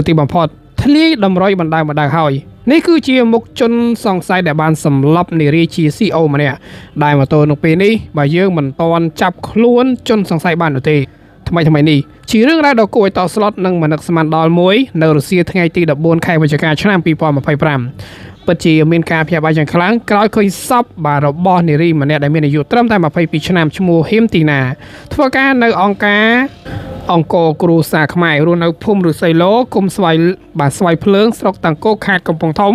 ទីបំផុតធ្លាយតម្រុយបណ្ដៅហើយនេះគឺជាមុខជនសង្ស័យដែលបានសម្លាប់នារីជា CEO ម្នាក់ដែលមកទល់នឹងពេលនេះបើយើងមិនទាន់ចាប់ខ្លួនជនសង្ស័យបាននោះទេថ្មីនេះជារឿងរ៉ាវដ៏គួរឲ្យតក់ស្លុតនិងមិននឹកស្មានដល់មួយនៅរុស្ស៊ីថ្ងៃទី14ខែវិច្ឆិកាឆ្នាំ2025ពិតជាមានការភ័យបារយ៉ាងខ្លាំងក្រោយឃើញសពរបស់នារីម្នាក់ដែលមានអាយុត្រឹមតែ22ឆ្នាំឈ្មោះហ៊ីមទីណាធ្វើការនៅអង្គគ្រូសាខ្មែររស់នៅភូមិឫស្សីឡូគុំស្វាយភ្លើងស្រុកតាំងគោកខេត្តកំពង់ធំ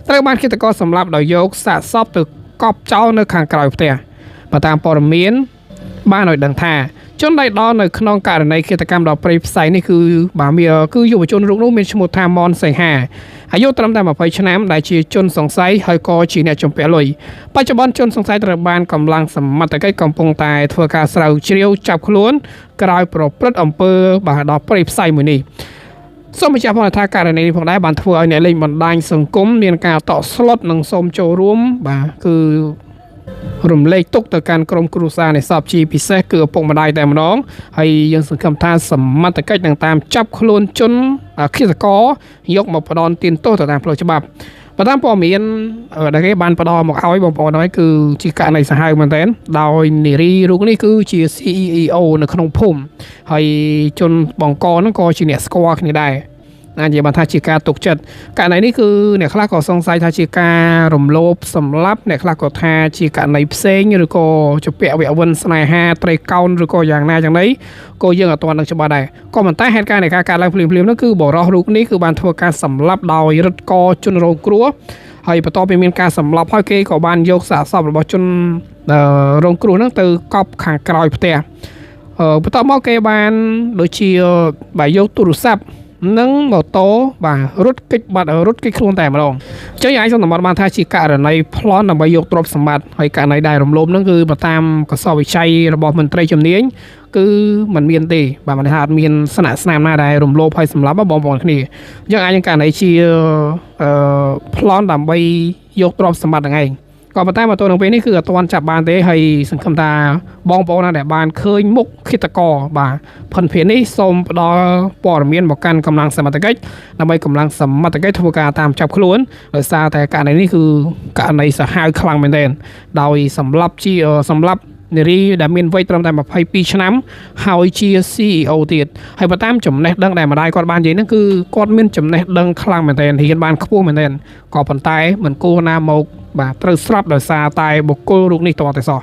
ត្រូវបានឃាតករសម្លាប់ដោយយកសាកសពទៅកប់ចោលនៅខាងក្រោយផ្ទះបើតាមព័ត៌មានបានឲ្យដឹងថាជនដែលដល់នៅក្នុងករណីឃាតកម្មដ៏ព្រៃផ្សៃនេះគឺយុវជនរូបនោះមានឈ្មោះថាមនសីហាអាយុត្រឹមតែ20ឆ្នាំដែលជាជនសង្ស័យហើយក៏ជាអ្នកជំពាក់លុយបច្ចុប្បន្នជនសង្ស័យត្រូវបានកម្លាំងសមត្ថកិច្ចកំពុងតែធ្វើការស្រាវជ្រាវចាប់ខ្លួនក្រោយប្រព្រឹត្តអំពើដ៏ព្រៃផ្សៃមួយនេះសូមបញ្ជាក់ផងថាករណីនេះផងដែរបានធ្វើឲ្យអ្នកលេងបណ្ដាញសង្គមមានការតក់ស្លុតនិងសូមចូលរួមគឺរំលែកទុកទៅកាន់ក្រុមគ្រួសារនៃសពជាពិសេសគឺឪពុកម្ដាយតែម្ដងហើយយើងសង្ឃឹមថាសមត្ថកិច្ចនឹងតាមចាប់ខ្លួនជនឃាតករយកមកផ្ដន់ទានទោសទៅតាមផ្លូវច្បាប់បើតាមព័ត៌មានដែលគេបានផ្ដល់មកឲ្យបងប្អូនហើយគឺជាករណីសាហាវមែនទែនដោយនារីរូបនេះគឺជា CEO នៅក្នុងភូមិហើយជនបង្កហ្នឹងក៏ជាអ្នកស្គាល់គ្នាដែរអាចនិយាយបានថាជាការទុកចិត្តករណីនេះគឺអ្នកខ្លះក៏សង្ស័យថាជាការរំលោភសម្លាប់អ្នកខ្លះក៏ថាជាករណីផ្សេងឬក៏ជាពាក្យវវិនស្នេហាត្រីកោណឬក៏យ៉ាងណាយ៉ាងណីក៏យើងអត់ទាន់នឹងច្បាស់ដែរក៏ប៉ុន្តែហេតុការណ៍នៃការកើតឡើងភ្លាមៗនោះគឺបរិសុទ្ធរូបនេះគឺបានធ្វើការសម្លាប់ដោយរឹតកជនរងគ្រោះហើយបន្ទាប់ពីមានការសម្លាប់ហើយគេក៏បានយកសាកសពរបស់ជនរងគ្រោះហ្នឹងទៅកប់ខាងក្រោយផ្ទះបន្ទាប់មកគេបានដូចជាយកទូរស័ព្ទនិងម៉ូតូរត់គេចខ្លួនតែម្ដងអញ្ចឹងអាចសន្មតបានថាជាករណីប្លន់ដើម្បីយកទ្រព្យសម្បត្តិហើយករណីដែលរំលោភហ្នឹងគឺបើតាមកសោវិច័យរបស់មន្ត្រីជំនាញគឺมันមានទេមិនថាអត់មានស្នាក់ស្នាមណាដែលរំលោភហើយសម្លាប់បងប្អូនគ្នាអញ្ចឹងអាចករណីជាប្លន់ដើម្បីយកទ្រព្យសម្បត្តិហ្នឹងឯងក៏ប៉ុន្តែមកទល់នឹងពេលនេះគឺអត់ទាន់ចាប់បានទេហើយសង្ឃឹមថាបងប្អូនដែលបានឃើញមុខឃាតករផុនភានេះសូមផ្ដល់ព័ត៌មានមកកាន់កម្លាំងសមត្ថកិច្ចដើម្បីកម្លាំងសមត្ថកិច្ចធ្វើការតាមចាប់ខ្លួនដោយសារតែករណីនេះគឺករណីសាហាវខ្លាំងមែនទែនដោយសម្លាប់នារីដែលមានវ័យត្រឹមតែ22ឆ្នាំហើយជា CEO ទៀតហើយបើតាមចំណេះដឹងដែលម្ដាយគាត់បាននិយាយហ្នឹងគឺគាត់មានចំណេះដឹងខ្លាំងមែនទែនរៀនបានខ្ពស់មែនទែនក៏ប៉ុន្តែមិនគួរណាមកត្រូវស្លាប់ដោយសារតែបុគ្គលរូបនេះតតែសោះ